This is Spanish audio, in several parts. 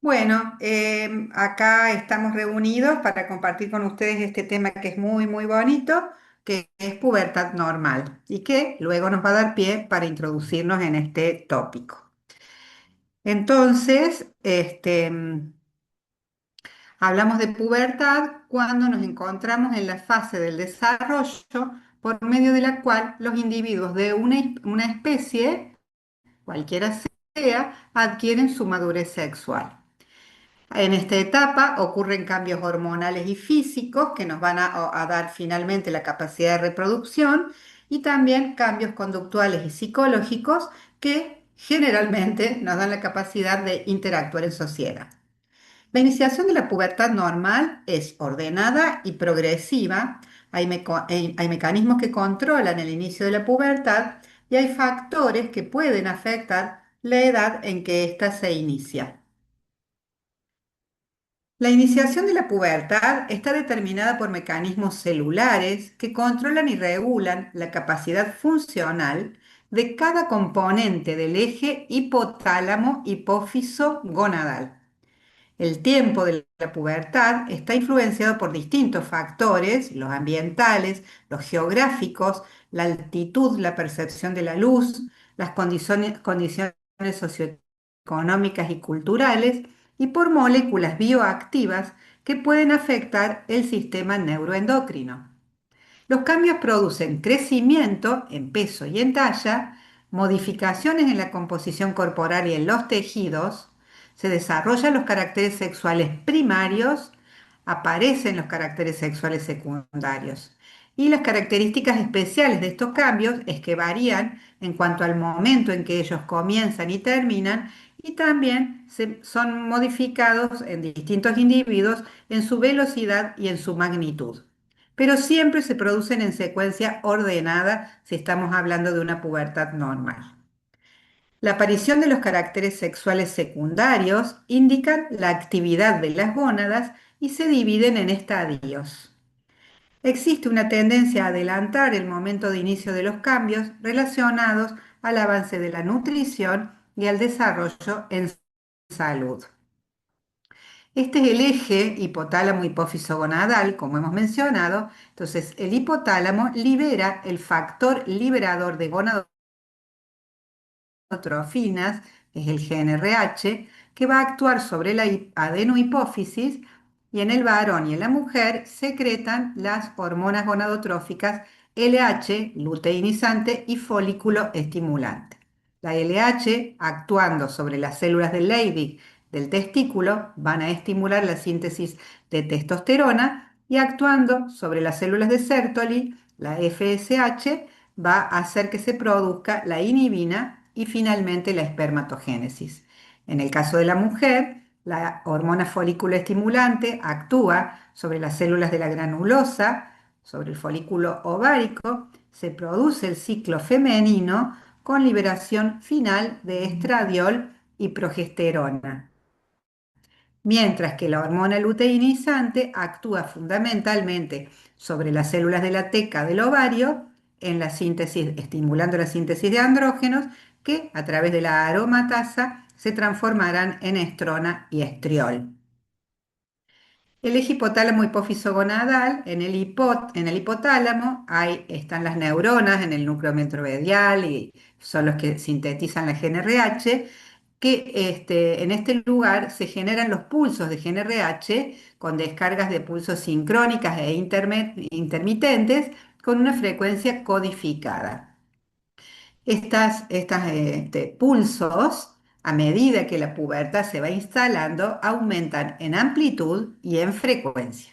Bueno, acá estamos reunidos para compartir con ustedes este tema que es muy, muy bonito, que es pubertad normal y que luego nos va a dar pie para introducirnos en este tópico. Entonces, hablamos de pubertad cuando nos encontramos en la fase del desarrollo por medio de la cual los individuos de una especie, cualquiera sea, adquieren su madurez sexual. En esta etapa ocurren cambios hormonales y físicos que nos van a dar finalmente la capacidad de reproducción y también cambios conductuales y psicológicos que generalmente nos dan la capacidad de interactuar en sociedad. La iniciación de la pubertad normal es ordenada y progresiva. Hay mecanismos que controlan el inicio de la pubertad y hay factores que pueden afectar la edad en que ésta se inicia. La iniciación de la pubertad está determinada por mecanismos celulares que controlan y regulan la capacidad funcional de cada componente del eje hipotálamo-hipófiso-gonadal. El tiempo de la pubertad está influenciado por distintos factores, los ambientales, los geográficos, la altitud, la percepción de la luz, las condiciones socioeconómicas y culturales, y por moléculas bioactivas que pueden afectar el sistema neuroendocrino. Los cambios producen crecimiento en peso y en talla, modificaciones en la composición corporal y en los tejidos, se desarrollan los caracteres sexuales primarios, aparecen los caracteres sexuales secundarios. Y las características especiales de estos cambios es que varían en cuanto al momento en que ellos comienzan y terminan y también son modificados en distintos individuos en su velocidad y en su magnitud, pero siempre se producen en secuencia ordenada si estamos hablando de una pubertad normal. La aparición de los caracteres sexuales secundarios indican la actividad de las gónadas y se dividen en estadios. Existe una tendencia a adelantar el momento de inicio de los cambios relacionados al avance de la nutrición y al desarrollo en salud. Este es el eje hipotálamo-hipófiso-gonadal, como hemos mencionado. Entonces, el hipotálamo libera el factor liberador de gonadotrofinas, es el GnRH, que va a actuar sobre la adenohipófisis y en el varón y en la mujer secretan las hormonas gonadotróficas LH, luteinizante y folículo estimulante. La LH, actuando sobre las células de Leydig del testículo, van a estimular la síntesis de testosterona y actuando sobre las células de Sertoli, la FSH, va a hacer que se produzca la inhibina y finalmente la espermatogénesis. En el caso de la mujer, la hormona folículo estimulante actúa sobre las células de la granulosa, sobre el folículo ovárico, se produce el ciclo femenino con liberación final de estradiol y progesterona, mientras que la hormona luteinizante actúa fundamentalmente sobre las células de la teca del ovario en la síntesis, estimulando la síntesis de andrógenos que a través de la aromatasa se transformarán en estrona y estriol. El eje hipotálamo hipófiso gonadal, en el hipotálamo están las neuronas en el núcleo metromedial y son los que sintetizan la GnRH, que en este lugar se generan los pulsos de GnRH con descargas de pulsos sincrónicas e intermitentes con una frecuencia codificada. Estos pulsos, a medida que la pubertad se va instalando, aumentan en amplitud y en frecuencia.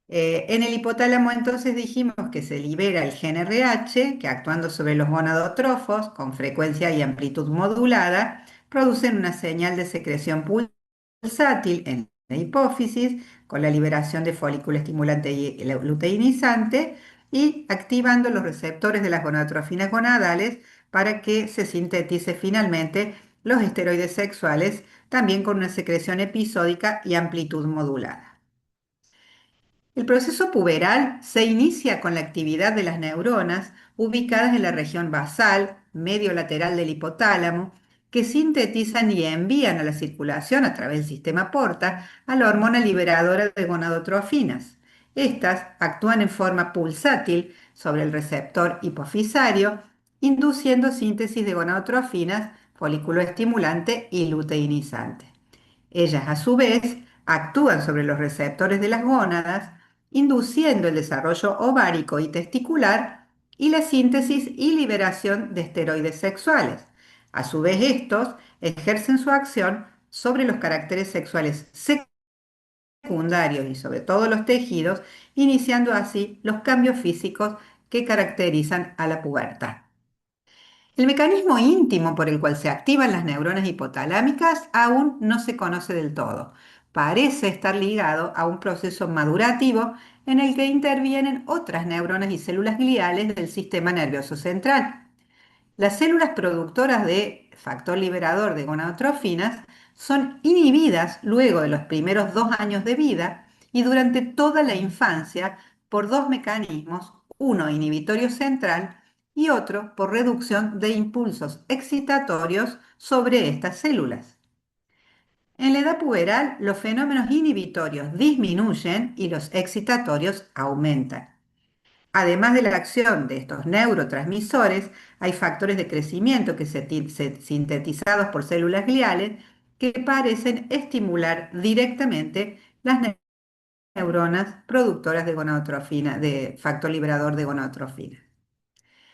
En el hipotálamo entonces dijimos que se libera el GnRH, que actuando sobre los gonadotrófos con frecuencia y amplitud modulada, producen una señal de secreción pulsátil en la hipófisis con la liberación de folículo estimulante y luteinizante y activando los receptores de las gonadotrofinas gonadales para que se sintetice finalmente los esteroides sexuales, también con una secreción episódica y amplitud modulada. El proceso puberal se inicia con la actividad de las neuronas ubicadas en la región basal, medio lateral del hipotálamo, que sintetizan y envían a la circulación a través del sistema porta a la hormona liberadora de gonadotrofinas. Estas actúan en forma pulsátil sobre el receptor hipofisario, induciendo síntesis de gonadotrofinas, folículo estimulante y luteinizante. Ellas, a su vez, actúan sobre los receptores de las gónadas, induciendo el desarrollo ovárico y testicular y la síntesis y liberación de esteroides sexuales. A su vez, estos ejercen su acción sobre los caracteres sexuales secundarios y sobre todos los tejidos, iniciando así los cambios físicos que caracterizan a la pubertad. El mecanismo íntimo por el cual se activan las neuronas hipotalámicas aún no se conoce del todo. Parece estar ligado a un proceso madurativo en el que intervienen otras neuronas y células gliales del sistema nervioso central. Las células productoras de factor liberador de gonadotrofinas son inhibidas luego de los primeros 2 años de vida y durante toda la infancia por dos mecanismos, uno inhibitorio central y otro por reducción de impulsos excitatorios sobre estas células. En la edad puberal, los fenómenos inhibitorios disminuyen y los excitatorios aumentan. Además de la acción de estos neurotransmisores, hay factores de crecimiento sintetizados por células gliales que parecen estimular directamente las neuronas productoras de gonadotrofina, de factor liberador de gonadotrofina.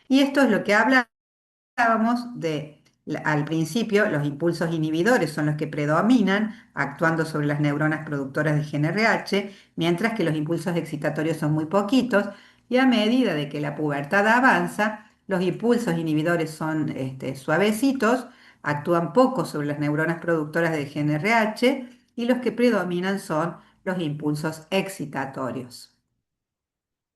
Y esto es lo que hablábamos de, al principio, los impulsos inhibidores son los que predominan, actuando sobre las neuronas productoras de GnRH, mientras que los impulsos excitatorios son muy poquitos, y a medida de que la pubertad avanza, los impulsos inhibidores son suavecitos, actúan poco sobre las neuronas productoras de GnRH, y los que predominan son los impulsos excitatorios.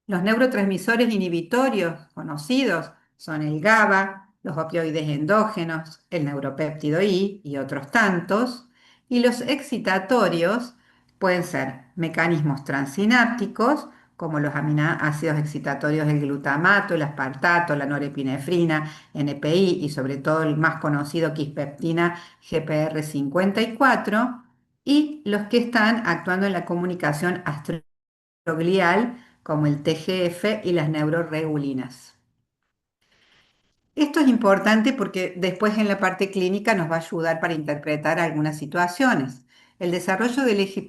Los neurotransmisores inhibitorios conocidos son el GABA, los opioides endógenos, el neuropéptido I y otros tantos. Y los excitatorios pueden ser mecanismos transinápticos, como los aminoácidos excitatorios del glutamato, el aspartato, la norepinefrina, NPI y sobre todo el más conocido quispeptina GPR54, y los que están actuando en la comunicación glial, como el TGF y las neuroregulinas. Esto es importante porque después en la parte clínica nos va a ayudar para interpretar algunas situaciones. El desarrollo del eje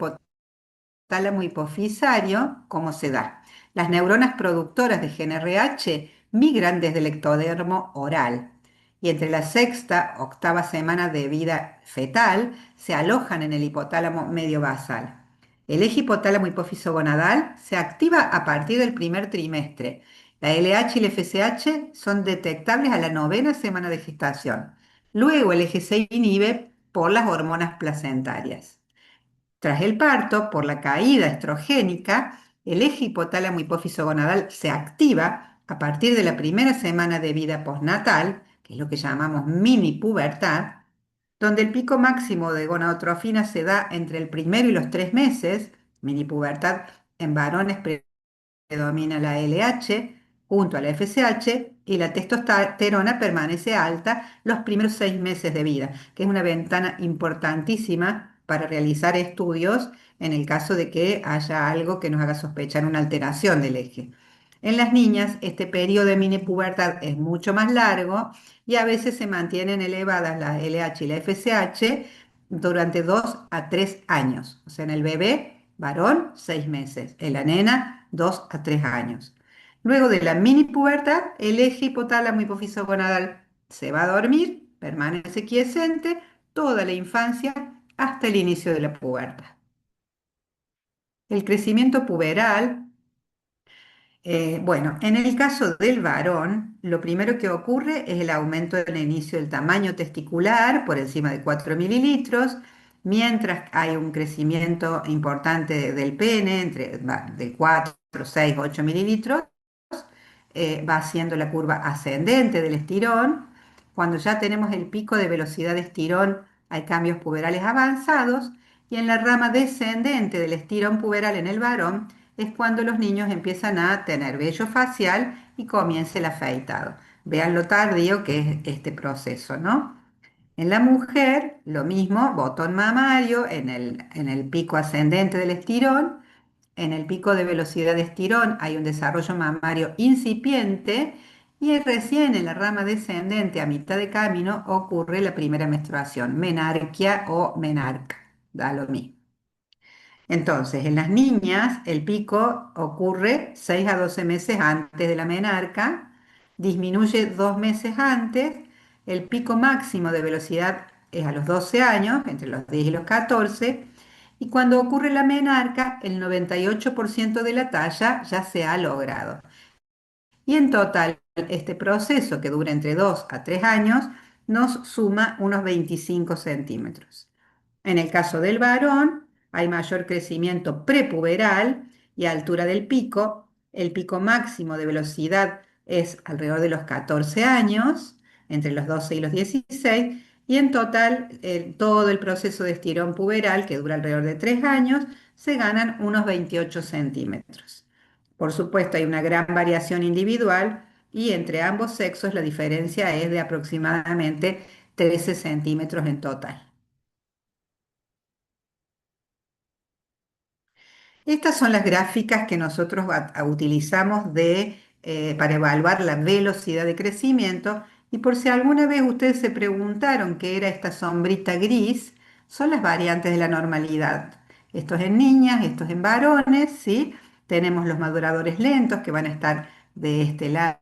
tálamo hipofisario, ¿cómo se da? Las neuronas productoras de GnRH migran desde el ectodermo oral y entre la sexta, octava semana de vida fetal se alojan en el hipotálamo medio basal. El eje hipotálamo hipófiso gonadal se activa a partir del primer trimestre. La LH y la FSH son detectables a la novena semana de gestación. Luego el eje se inhibe por las hormonas placentarias. Tras el parto, por la caída estrogénica, el eje hipotálamo hipófiso gonadal se activa a partir de la primera semana de vida postnatal, que es lo que llamamos mini pubertad, donde el pico máximo de gonadotrofina se da entre el primero y los 3 meses, mini pubertad en varones predomina la LH junto a la FSH y la testosterona permanece alta los primeros 6 meses de vida, que es una ventana importantísima para realizar estudios en el caso de que haya algo que nos haga sospechar una alteración del eje. En las niñas, este periodo de mini pubertad es mucho más largo y a veces se mantienen elevadas la LH y la FSH durante 2 a 3 años. O sea, en el bebé, varón, 6 meses. En la nena, 2 a 3 años. Luego de la mini pubertad, el eje hipotálamo hipofiso gonadal se va a dormir, permanece quiescente toda la infancia hasta el inicio de la pubertad. El crecimiento puberal, bueno, en el caso del varón, lo primero que ocurre es el aumento en el inicio del tamaño testicular por encima de 4 mililitros, mientras hay un crecimiento importante del pene, de 4, 6, 8 mililitros, va haciendo la curva ascendente del estirón. Cuando ya tenemos el pico de velocidad de estirón, hay cambios puberales avanzados, y en la rama descendente del estirón puberal en el varón es cuando los niños empiezan a tener vello facial y comienza el afeitado. Vean lo tardío que es este proceso, ¿no? En la mujer, lo mismo, botón mamario en el pico ascendente del estirón. En el pico de velocidad de estirón hay un desarrollo mamario incipiente y recién en la rama descendente a mitad de camino ocurre la primera menstruación, menarquia o menarca, da lo mismo. Entonces, en las niñas el pico ocurre 6 a 12 meses antes de la menarca, disminuye 2 meses antes, el pico máximo de velocidad es a los 12 años, entre los 10 y los 14, y cuando ocurre la menarca, el 98% de la talla ya se ha logrado. Y en total, este proceso, que dura entre 2 a 3 años, nos suma unos 25 centímetros. En el caso del varón, hay mayor crecimiento prepuberal y altura del pico. El pico máximo de velocidad es alrededor de los 14 años, entre los 12 y los 16, y en total, todo el proceso de estirón puberal, que dura alrededor de 3 años, se ganan unos 28 centímetros. Por supuesto, hay una gran variación individual y entre ambos sexos la diferencia es de aproximadamente 13 centímetros en total. Estas son las gráficas que nosotros utilizamos para evaluar la velocidad de crecimiento y por si alguna vez ustedes se preguntaron qué era esta sombrita gris, son las variantes de la normalidad. Esto es en niñas, esto es en varones, ¿sí? Tenemos los maduradores lentos que van a estar de este lado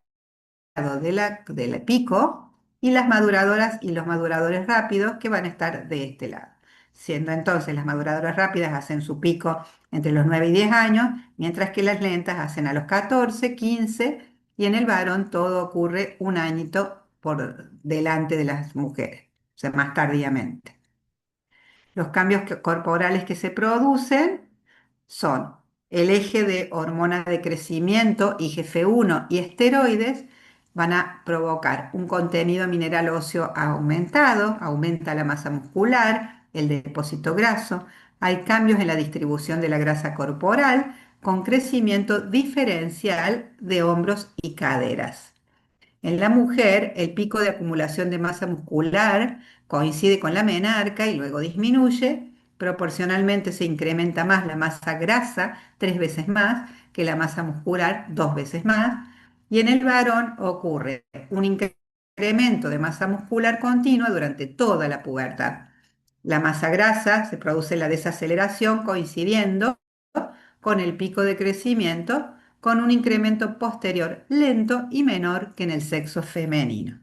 del pico y las maduradoras y los maduradores rápidos que van a estar de este lado. Siendo entonces las maduradoras rápidas hacen su pico entre los 9 y 10 años, mientras que las lentas hacen a los 14, 15 y en el varón todo ocurre un añito por delante de las mujeres, o sea, más tardíamente. Los cambios corporales que se producen son el eje de hormonas de crecimiento, IGF-1 y esteroides, van a provocar un contenido mineral óseo aumentado, aumenta la masa muscular, el depósito graso, hay cambios en la distribución de la grasa corporal con crecimiento diferencial de hombros y caderas. En la mujer, el pico de acumulación de masa muscular coincide con la menarca y luego disminuye. Proporcionalmente se incrementa más la masa grasa, 3 veces más, que la masa muscular, 2 veces más. Y en el varón ocurre un incremento de masa muscular continua durante toda la pubertad. La masa grasa se produce en la desaceleración coincidiendo con el pico de crecimiento, con un incremento posterior lento y menor que en el sexo femenino.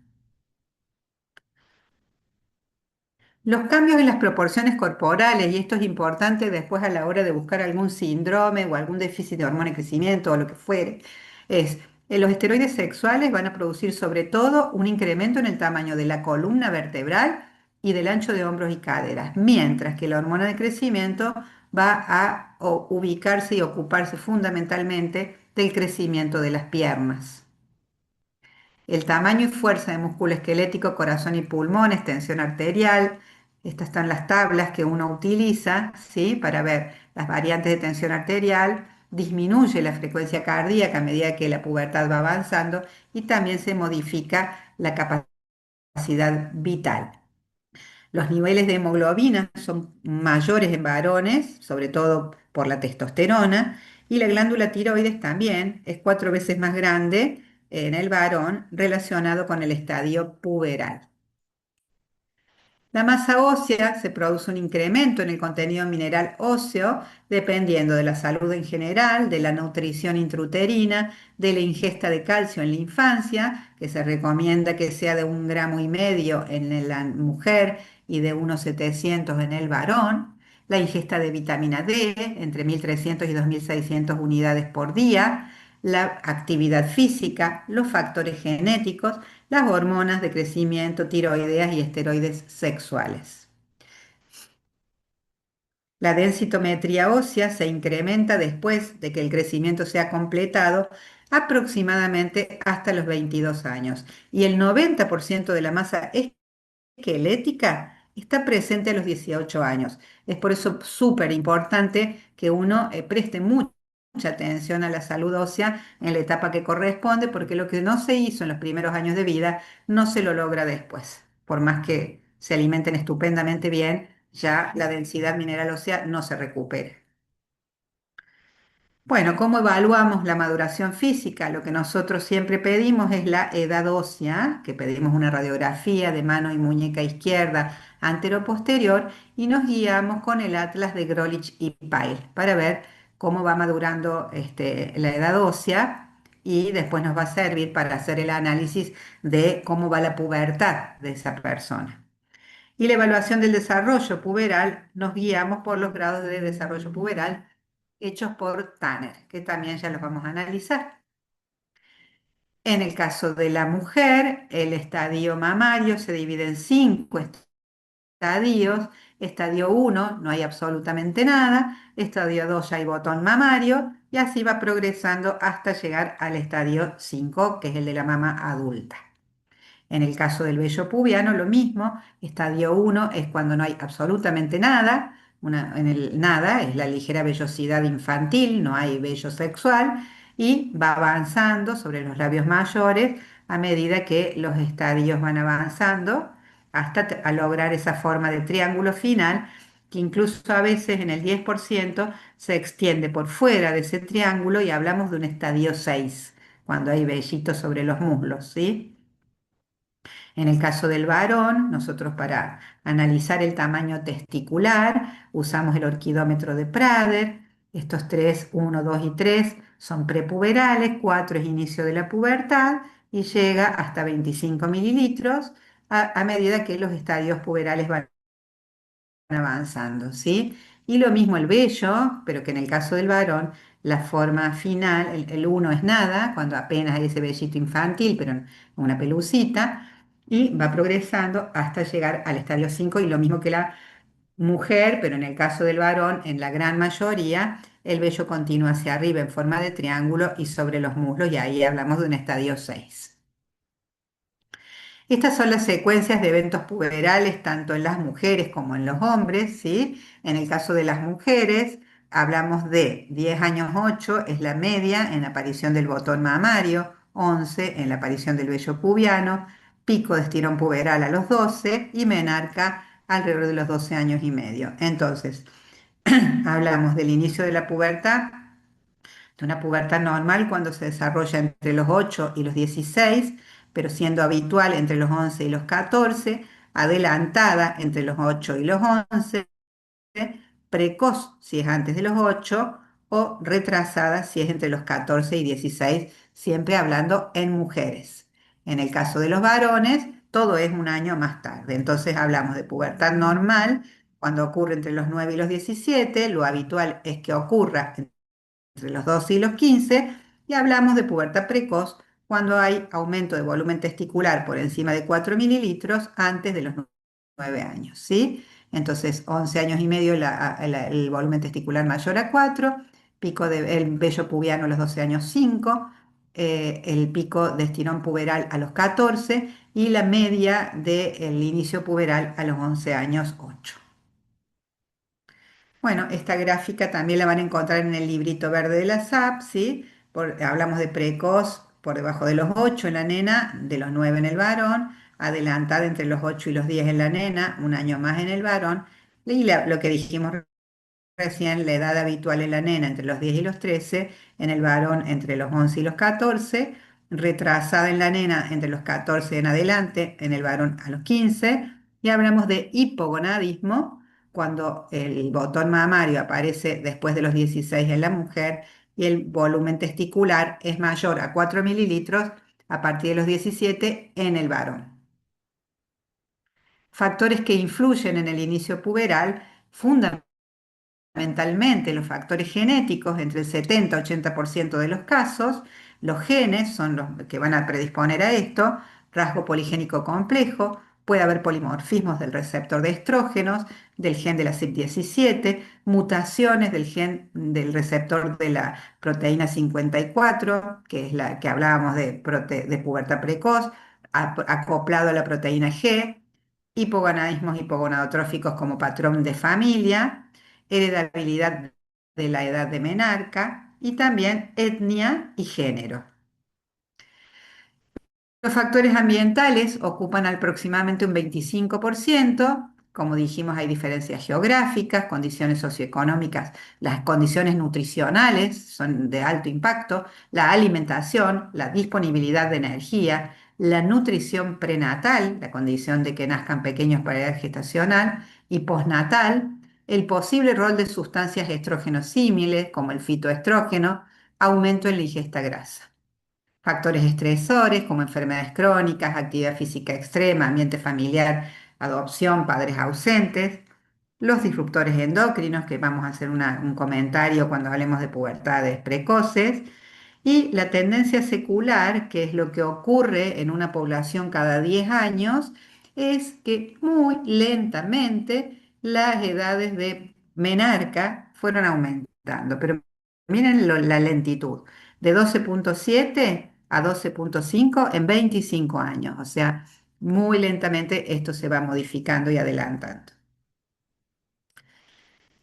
Los cambios en las proporciones corporales, y esto es importante después a la hora de buscar algún síndrome o algún déficit de hormona de crecimiento o lo que fuere, es los esteroides sexuales van a producir sobre todo un incremento en el tamaño de la columna vertebral y del ancho de hombros y caderas, mientras que la hormona de crecimiento va a ubicarse y ocuparse fundamentalmente del crecimiento de las piernas. El tamaño y fuerza de músculo esquelético, corazón y pulmones, tensión arterial. Estas están las tablas que uno utiliza, ¿sí? Para ver las variantes de tensión arterial. Disminuye la frecuencia cardíaca a medida que la pubertad va avanzando y también se modifica la capacidad vital. Los niveles de hemoglobina son mayores en varones, sobre todo por la testosterona, y la glándula tiroides también es 4 veces más grande en el varón relacionado con el estadio puberal. La masa ósea se produce un incremento en el contenido mineral óseo dependiendo de la salud en general, de la nutrición intrauterina, de la ingesta de calcio en la infancia, que se recomienda que sea de 1,5 gramos en la mujer y de unos 700 en el varón, la ingesta de vitamina D entre 1.300 y 2.600 unidades por día, la actividad física, los factores genéticos, las hormonas de crecimiento, tiroideas y esteroides sexuales. La densitometría ósea se incrementa después de que el crecimiento se ha completado aproximadamente hasta los 22 años y el 90% de la masa esquelética está presente a los 18 años. Es por eso súper importante que uno preste mucha atención a la salud ósea en la etapa que corresponde, porque lo que no se hizo en los primeros años de vida no se lo logra después, por más que se alimenten estupendamente bien, ya la densidad mineral ósea no se recupera. Bueno, ¿cómo evaluamos la maduración física? Lo que nosotros siempre pedimos es la edad ósea, que pedimos una radiografía de mano y muñeca izquierda, antero-posterior, y nos guiamos con el atlas de Grolich y Pyle para ver cómo va madurando la edad ósea y después nos va a servir para hacer el análisis de cómo va la pubertad de esa persona. Y la evaluación del desarrollo puberal, nos guiamos por los grados de desarrollo puberal hechos por Tanner, que también ya los vamos a analizar. En el caso de la mujer, el estadio mamario se divide en 5 estadios. Estadio 1, no hay absolutamente nada. Estadio 2, ya hay botón mamario. Y así va progresando hasta llegar al estadio 5, que es el de la mama adulta. En el caso del vello pubiano, lo mismo. Estadio 1 es cuando no hay absolutamente nada. En el nada es la ligera vellosidad infantil, no hay vello sexual. Y va avanzando sobre los labios mayores a medida que los estadios van avanzando hasta a lograr esa forma de triángulo final, que incluso a veces en el 10% se extiende por fuera de ese triángulo y hablamos de un estadio 6 cuando hay vellitos sobre los muslos, ¿sí? En el caso del varón, nosotros para analizar el tamaño testicular usamos el orquidómetro de Prader. Estos tres, 1, 2 y 3, son prepuberales, 4 es inicio de la pubertad y llega hasta 25 mililitros a medida que los estadios puberales van avanzando, ¿sí? Y lo mismo el vello, pero que en el caso del varón, la forma final, el 1 es nada, cuando apenas hay ese vellito infantil, pero una pelucita, y va progresando hasta llegar al estadio 5 y lo mismo que la mujer, pero en el caso del varón, en la gran mayoría, el vello continúa hacia arriba en forma de triángulo y sobre los muslos, y ahí hablamos de un estadio 6. Estas son las secuencias de eventos puberales tanto en las mujeres como en los hombres, ¿sí? En el caso de las mujeres, hablamos de 10 años 8 es la media en la aparición del botón mamario, 11 en la aparición del vello pubiano, pico de estirón puberal a los 12 y menarca alrededor de los 12 años y medio. Entonces, hablamos del inicio de la pubertad, de una pubertad normal cuando se desarrolla entre los 8 y los 16, pero siendo habitual entre los 11 y los 14, adelantada entre los 8 y los 11, precoz si es antes de los 8 o retrasada si es entre los 14 y 16, siempre hablando en mujeres. En el caso de los varones, todo es un año más tarde. Entonces hablamos de pubertad normal cuando ocurre entre los 9 y los 17, lo habitual es que ocurra entre los 12 y los 15, y hablamos de pubertad precoz cuando hay aumento de volumen testicular por encima de 4 mililitros antes de los 9 años, ¿sí? Entonces, 11 años y medio el volumen testicular mayor a 4, el vello pubiano a los 12 años 5, el pico de estirón puberal a los 14 y la media del inicio puberal a los 11 años 8. Bueno, esta gráfica también la van a encontrar en el librito verde de la SAP, ¿sí? Hablamos de precoz por debajo de los 8 en la nena, de los 9 en el varón, adelantada entre los 8 y los 10 en la nena, un año más en el varón, y lo que dijimos recién, la edad habitual en la nena entre los 10 y los 13, en el varón entre los 11 y los 14, retrasada en la nena entre los 14 en adelante, en el varón a los 15, y hablamos de hipogonadismo cuando el botón mamario aparece después de los 16 en la mujer y el volumen testicular es mayor a 4 mililitros a partir de los 17 en el varón. Factores que influyen en el inicio puberal, fundamentalmente los factores genéticos, entre el 70-80% de los casos, los genes son los que van a predisponer a esto, rasgo poligénico complejo, puede haber polimorfismos del receptor de estrógenos, del gen de la CYP17, mutaciones del gen del receptor de la proteína 54, que es la que hablábamos de pubertad precoz, acoplado a la proteína G, hipogonadismos hipogonadotróficos como patrón de familia, heredabilidad de la edad de menarca y también etnia y género. Los factores ambientales ocupan aproximadamente un 25%. Como dijimos, hay diferencias geográficas, condiciones socioeconómicas, las condiciones nutricionales son de alto impacto, la alimentación, la disponibilidad de energía, la nutrición prenatal, la condición de que nazcan pequeños para la edad gestacional, y postnatal, el posible rol de sustancias estrógenos símiles, como el fitoestrógeno, aumento en la ingesta grasa. Factores estresores como enfermedades crónicas, actividad física extrema, ambiente familiar, adopción, padres ausentes, los disruptores endocrinos, que vamos a hacer un comentario cuando hablemos de pubertades precoces, y la tendencia secular, que es lo que ocurre en una población cada 10 años, es que muy lentamente las edades de menarca fueron aumentando. Pero miren la lentitud, de 12,7 a 12,5 en 25 años. O sea, muy lentamente esto se va modificando y adelantando.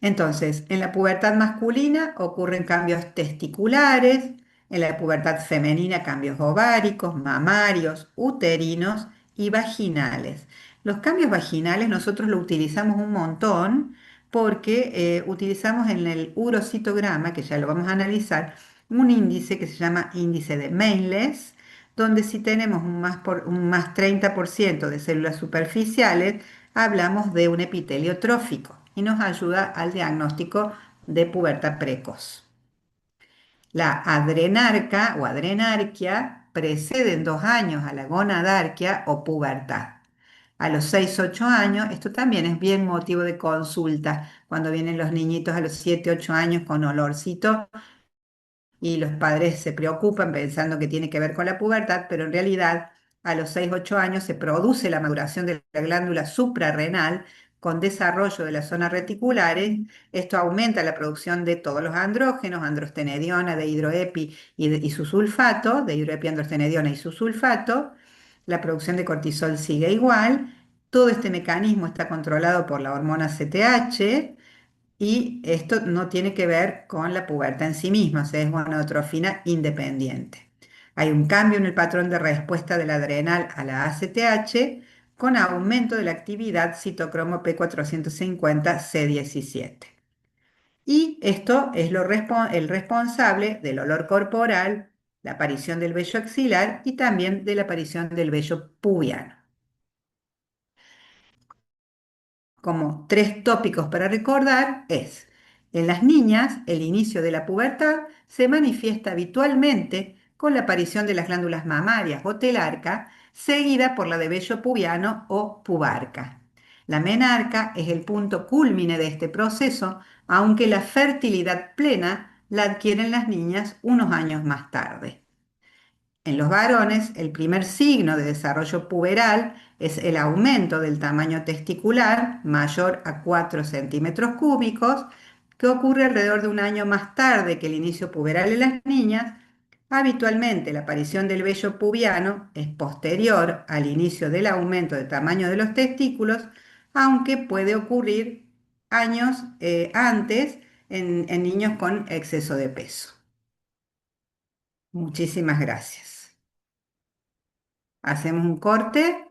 Entonces, en la pubertad masculina ocurren cambios testiculares, en la pubertad femenina cambios ováricos, mamarios, uterinos y vaginales. Los cambios vaginales nosotros lo utilizamos un montón porque utilizamos en el urocitograma, que ya lo vamos a analizar, un índice que se llama índice de Meinles, donde si tenemos un más 30% de células superficiales, hablamos de un epitelio trófico y nos ayuda al diagnóstico de pubertad precoz. La adrenarca o adrenarquia precede en 2 años a la gonadarquia o pubertad. A los 6, 8 años, esto también es bien motivo de consulta, cuando vienen los niñitos a los 7, 8 años con olorcito y los padres se preocupan pensando que tiene que ver con la pubertad, pero en realidad a los 6, 8 años se produce la maduración de la glándula suprarrenal con desarrollo de las zonas reticulares. Esto aumenta la producción de todos los andrógenos, androstenediona, dehidroepi y su sulfato, dehidroepi, androstenediona y su sulfato. La producción de cortisol sigue igual. Todo este mecanismo está controlado por la hormona CTH, y esto no tiene que ver con la pubertad en sí misma, o sea, es gonadotrofina independiente. Hay un cambio en el patrón de respuesta de la adrenal a la ACTH con aumento de la actividad citocromo P450-C17. Y esto es el responsable del olor corporal, la aparición del vello axilar y también de la aparición del vello pubiano. Como tres tópicos para recordar es, en las niñas, el inicio de la pubertad se manifiesta habitualmente con la aparición de las glándulas mamarias o telarca, seguida por la de vello pubiano o pubarca. La menarca es el punto cúlmine de este proceso, aunque la fertilidad plena la adquieren las niñas unos años más tarde. En los varones, el primer signo de desarrollo puberal es el aumento del tamaño testicular mayor a 4 centímetros cúbicos, que ocurre alrededor de un año más tarde que el inicio puberal en las niñas. Habitualmente, la aparición del vello pubiano es posterior al inicio del aumento de tamaño de los testículos, aunque puede ocurrir años antes en niños con exceso de peso. Muchísimas gracias. Hacemos un corte